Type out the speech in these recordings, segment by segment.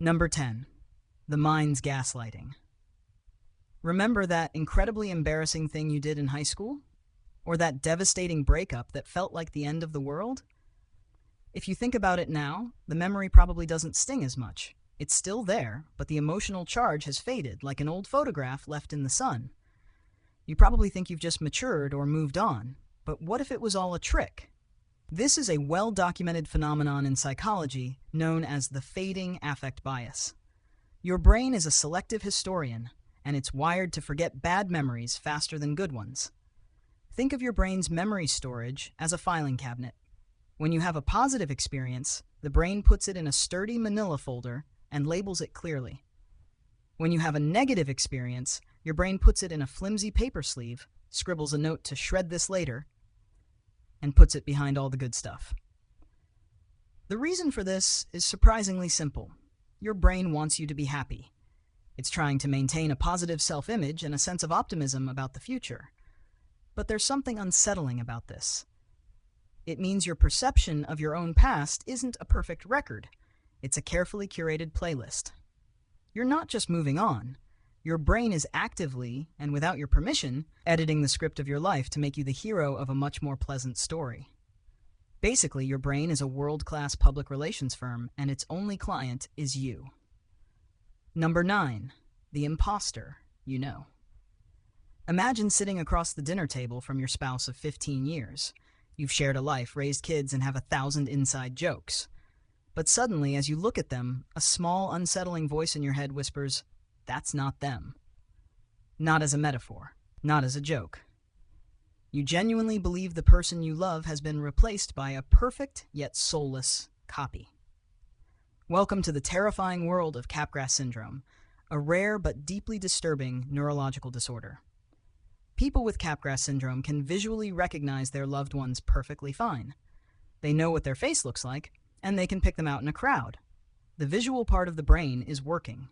Number 10. The mind's gaslighting. Remember that incredibly embarrassing thing you did in high school? Or that devastating breakup that felt like the end of the world? If you think about it now, the memory probably doesn't sting as much. It's still there, but the emotional charge has faded like an old photograph left in the sun. You probably think you've just matured or moved on, but what if it was all a trick? This is a well-documented phenomenon in psychology known as the fading affect bias. Your brain is a selective historian, and it's wired to forget bad memories faster than good ones. Think of your brain's memory storage as a filing cabinet. When you have a positive experience, the brain puts it in a sturdy manila folder and labels it clearly. When you have a negative experience, your brain puts it in a flimsy paper sleeve, scribbles a note to shred this later, and puts it behind all the good stuff. The reason for this is surprisingly simple. Your brain wants you to be happy. It's trying to maintain a positive self-image and a sense of optimism about the future. But there's something unsettling about this. It means your perception of your own past isn't a perfect record. It's a carefully curated playlist. You're not just moving on. Your brain is actively, and without your permission, editing the script of your life to make you the hero of a much more pleasant story. Basically, your brain is a world-class public relations firm, and its only client is you. Number 9. The imposter you know. Imagine sitting across the dinner table from your spouse of 15 years. You've shared a life, raised kids, and have 1,000 inside jokes. But suddenly, as you look at them, a small, unsettling voice in your head whispers, "That's not them." Not as a metaphor, not as a joke. You genuinely believe the person you love has been replaced by a perfect yet soulless copy. Welcome to the terrifying world of Capgras syndrome, a rare but deeply disturbing neurological disorder. People with Capgras syndrome can visually recognize their loved ones perfectly fine. They know what their face looks like, and they can pick them out in a crowd. The visual part of the brain is working.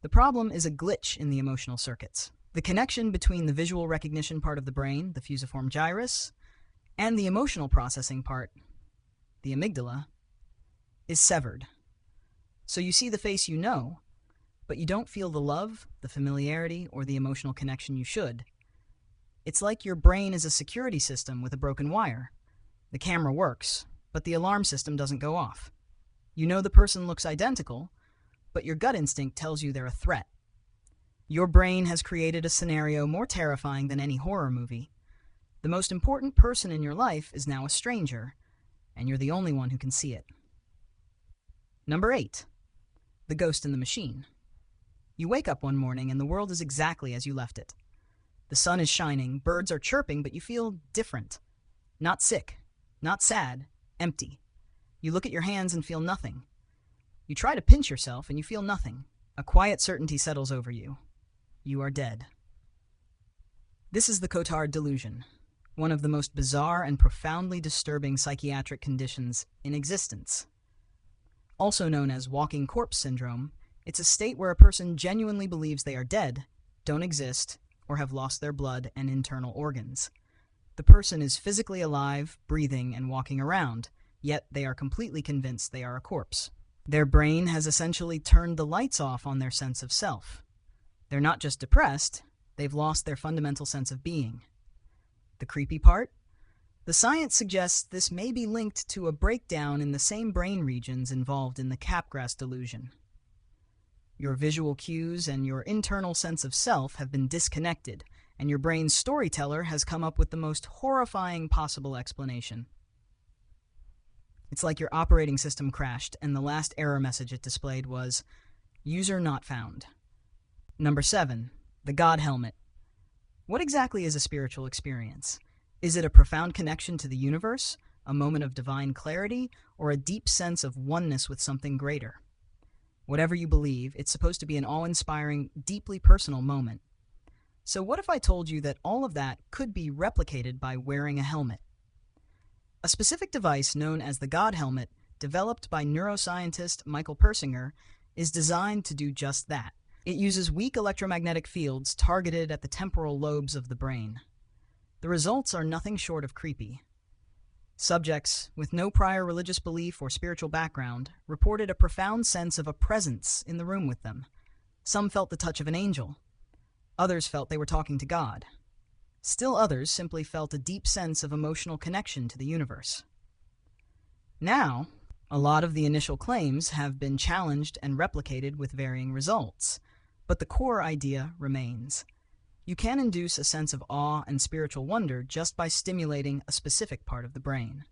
The problem is a glitch in the emotional circuits. The connection between the visual recognition part of the brain, the fusiform gyrus, and the emotional processing part, the amygdala, is severed. So you see the face you know, but you don't feel the love, the familiarity, or the emotional connection you should. It's like your brain is a security system with a broken wire. The camera works, but the alarm system doesn't go off. You know the person looks identical, but your gut instinct tells you they're a threat. Your brain has created a scenario more terrifying than any horror movie. The most important person in your life is now a stranger, and you're the only one who can see it. Number 8. The ghost in the machine. You wake up one morning and the world is exactly as you left it. The sun is shining, birds are chirping, but you feel different. Not sick, not sad, empty. You look at your hands and feel nothing. You try to pinch yourself and you feel nothing. A quiet certainty settles over you. You are dead. This is the Cotard delusion, one of the most bizarre and profoundly disturbing psychiatric conditions in existence. Also known as walking corpse syndrome, it's a state where a person genuinely believes they are dead, don't exist, or have lost their blood and internal organs. The person is physically alive, breathing, and walking around, yet they are completely convinced they are a corpse. Their brain has essentially turned the lights off on their sense of self. They're not just depressed, they've lost their fundamental sense of being. The creepy part? The science suggests this may be linked to a breakdown in the same brain regions involved in the Capgras delusion. Your visual cues and your internal sense of self have been disconnected, and your brain's storyteller has come up with the most horrifying possible explanation. It's like your operating system crashed, and the last error message it displayed was, "User not found." Number 7. The God helmet. What exactly is a spiritual experience? Is it a profound connection to the universe, a moment of divine clarity, or a deep sense of oneness with something greater? Whatever you believe, it's supposed to be an awe-inspiring, deeply personal moment. So what if I told you that all of that could be replicated by wearing a helmet? A specific device known as the God helmet, developed by neuroscientist Michael Persinger, is designed to do just that. It uses weak electromagnetic fields targeted at the temporal lobes of the brain. The results are nothing short of creepy. Subjects with no prior religious belief or spiritual background reported a profound sense of a presence in the room with them. Some felt the touch of an angel. Others felt they were talking to God. Still others simply felt a deep sense of emotional connection to the universe. Now, a lot of the initial claims have been challenged and replicated with varying results, but the core idea remains. You can induce a sense of awe and spiritual wonder just by stimulating a specific part of the brain.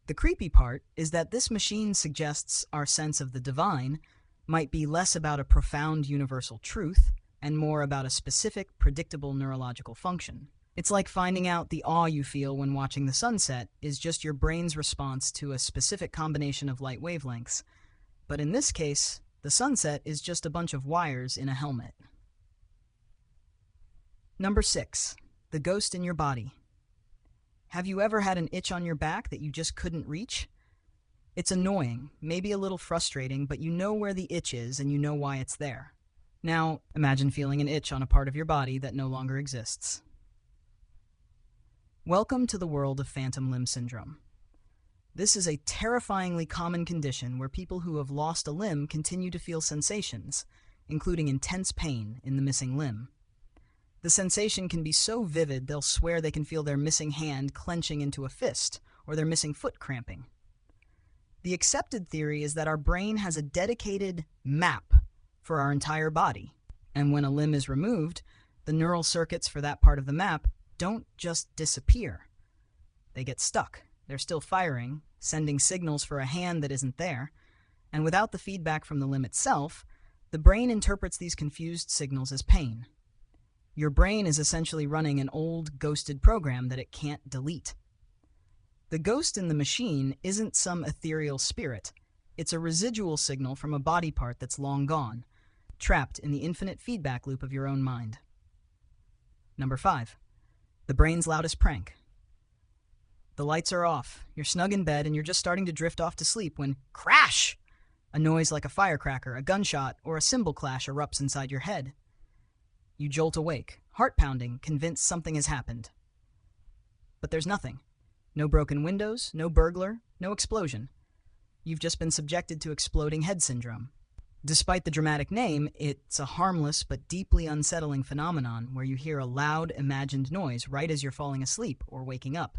The creepy part is that this machine suggests our sense of the divine might be less about a profound universal truth and more about a specific, predictable neurological function. It's like finding out the awe you feel when watching the sunset is just your brain's response to a specific combination of light wavelengths. But in this case, the sunset is just a bunch of wires in a helmet. Number 6. The ghost in your body. Have you ever had an itch on your back that you just couldn't reach? It's annoying, maybe a little frustrating, but you know where the itch is and you know why it's there. Now, imagine feeling an itch on a part of your body that no longer exists. Welcome to the world of phantom limb syndrome. This is a terrifyingly common condition where people who have lost a limb continue to feel sensations, including intense pain in the missing limb. The sensation can be so vivid they'll swear they can feel their missing hand clenching into a fist, or their missing foot cramping. The accepted theory is that our brain has a dedicated map for our entire body, and when a limb is removed, the neural circuits for that part of the map don't just disappear. They get stuck. They're still firing, sending signals for a hand that isn't there, and without the feedback from the limb itself, the brain interprets these confused signals as pain. Your brain is essentially running an old, ghosted program that it can't delete. The ghost in the machine isn't some ethereal spirit. It's a residual signal from a body part that's long gone, trapped in the infinite feedback loop of your own mind. Number 5. The brain's loudest prank. The lights are off, you're snug in bed, and you're just starting to drift off to sleep when crash! A noise like a firecracker, a gunshot, or a cymbal clash erupts inside your head. You jolt awake, heart pounding, convinced something has happened. But there's nothing. No broken windows, no burglar, no explosion. You've just been subjected to exploding head syndrome. Despite the dramatic name, it's a harmless but deeply unsettling phenomenon where you hear a loud, imagined noise right as you're falling asleep or waking up.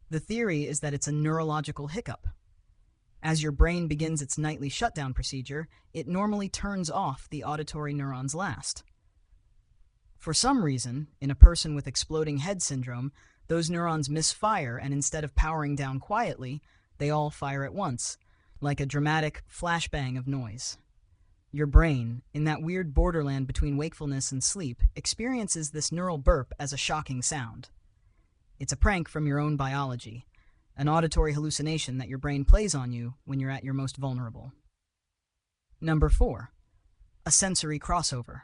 The theory is that it's a neurological hiccup. As your brain begins its nightly shutdown procedure, it normally turns off the auditory neurons last. For some reason, in a person with exploding head syndrome, those neurons misfire, and instead of powering down quietly, they all fire at once, like a dramatic flashbang of noise. Your brain, in that weird borderland between wakefulness and sleep, experiences this neural burp as a shocking sound. It's a prank from your own biology, an auditory hallucination that your brain plays on you when you're at your most vulnerable. Number 4. A sensory crossover.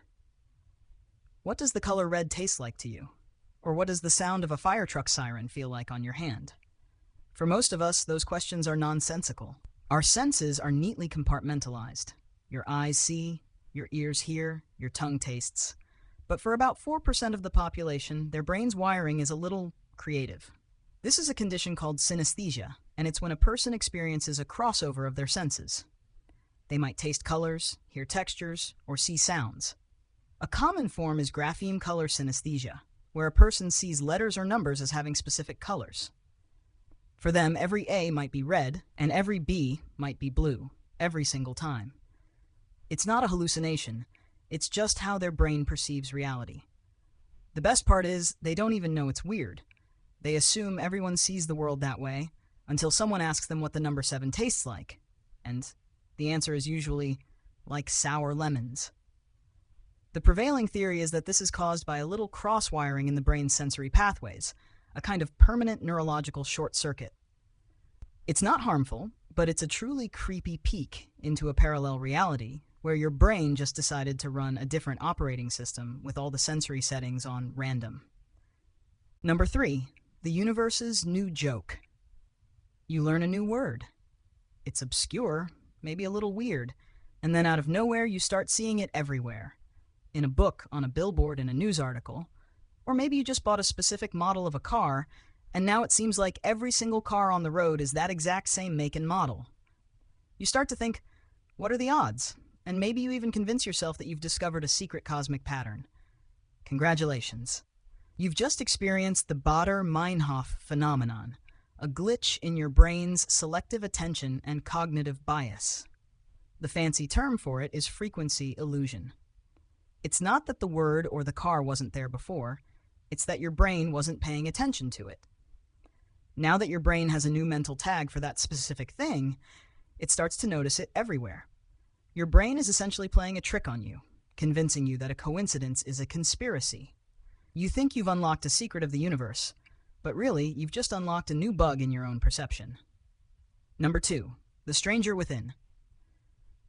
What does the color red taste like to you? Or what does the sound of a fire truck siren feel like on your hand? For most of us, those questions are nonsensical. Our senses are neatly compartmentalized. Your eyes see, your ears hear, your tongue tastes. But for about 4% of the population, their brain's wiring is a little creative. This is a condition called synesthesia, and it's when a person experiences a crossover of their senses. They might taste colors, hear textures, or see sounds. A common form is grapheme color synesthesia, where a person sees letters or numbers as having specific colors. For them, every A might be red, and every B might be blue, every single time. It's not a hallucination, it's just how their brain perceives reality. The best part is, they don't even know it's weird. They assume everyone sees the world that way, until someone asks them what the number 7 tastes like. And the answer is usually, like sour lemons. The prevailing theory is that this is caused by a little cross-wiring in the brain's sensory pathways, a kind of permanent neurological short circuit. It's not harmful, but it's a truly creepy peek into a parallel reality where your brain just decided to run a different operating system with all the sensory settings on random. Number 3, the universe's new joke. You learn a new word. It's obscure, maybe a little weird, and then out of nowhere you start seeing it everywhere. In a book, on a billboard, in a news article, or maybe you just bought a specific model of a car, And now it seems like every single car on the road is that exact same make and model. You start to think, what are the odds? And maybe you even convince yourself that you've discovered a secret cosmic pattern. Congratulations. You've just experienced the Baader-Meinhof phenomenon, a glitch in your brain's selective attention and cognitive bias. The fancy term for it is frequency illusion. It's not that the word or the car wasn't there before, it's that your brain wasn't paying attention to it. Now that your brain has a new mental tag for that specific thing, it starts to notice it everywhere. Your brain is essentially playing a trick on you, convincing you that a coincidence is a conspiracy. You think you've unlocked a secret of the universe, but really, you've just unlocked a new bug in your own perception. Number 2, the stranger within.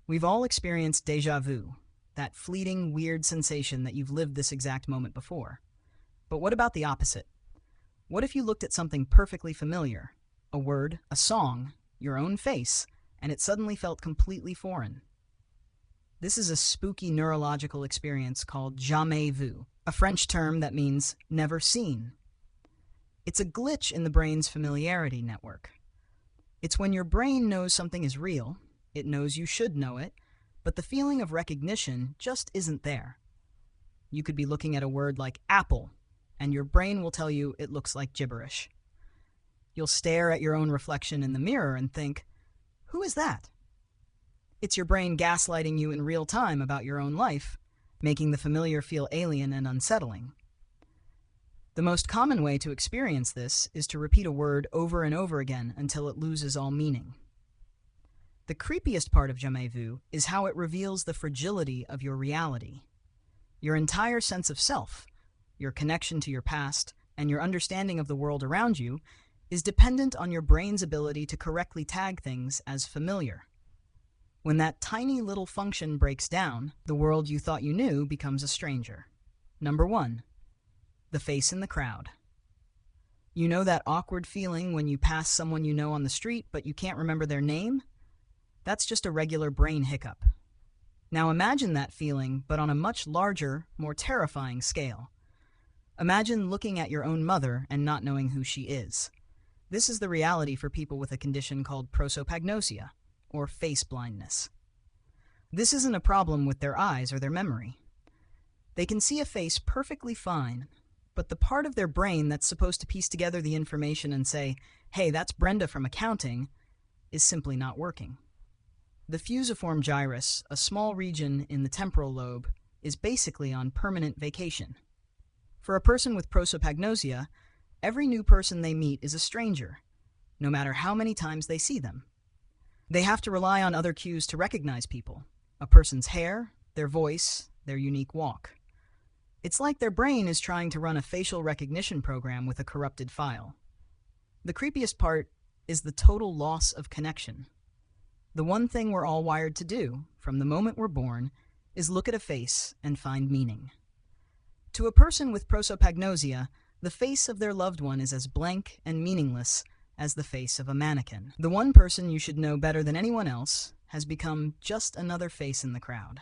We've all experienced déjà vu, that fleeting, weird sensation that you've lived this exact moment before. But what about the opposite? What if you looked at something perfectly familiar, a word, a song, your own face, and it suddenly felt completely foreign? This is a spooky neurological experience called jamais vu, a French term that means never seen. It's a glitch in the brain's familiarity network. It's when your brain knows something is real, it knows you should know it, but the feeling of recognition just isn't there. You could be looking at a word like apple, and your brain will tell you it looks like gibberish. You'll stare at your own reflection in the mirror and think, who is that? It's your brain gaslighting you in real time about your own life, making the familiar feel alien and unsettling. The most common way to experience this is to repeat a word over and over again until it loses all meaning. The creepiest part of jamais vu is how it reveals the fragility of your reality. Your entire sense of self, your connection to your past, and your understanding of the world around you is dependent on your brain's ability to correctly tag things as familiar. When that tiny little function breaks down, the world you thought you knew becomes a stranger. Number 1, the face in the crowd. You know that awkward feeling when you pass someone you know on the street, but you can't remember their name? That's just a regular brain hiccup. Now imagine that feeling, but on a much larger, more terrifying scale. Imagine looking at your own mother and not knowing who she is. This is the reality for people with a condition called prosopagnosia, or face blindness. This isn't a problem with their eyes or their memory. They can see a face perfectly fine, but the part of their brain that's supposed to piece together the information and say, hey, that's Brenda from accounting, is simply not working. The fusiform gyrus, a small region in the temporal lobe, is basically on permanent vacation. For a person with prosopagnosia, every new person they meet is a stranger, no matter how many times they see them. They have to rely on other cues to recognize people, a person's hair, their voice, their unique walk. It's like their brain is trying to run a facial recognition program with a corrupted file. The creepiest part is the total loss of connection. The one thing we're all wired to do, from the moment we're born, is look at a face and find meaning. To a person with prosopagnosia, the face of their loved one is as blank and meaningless as the face of a mannequin. The one person you should know better than anyone else has become just another face in the crowd.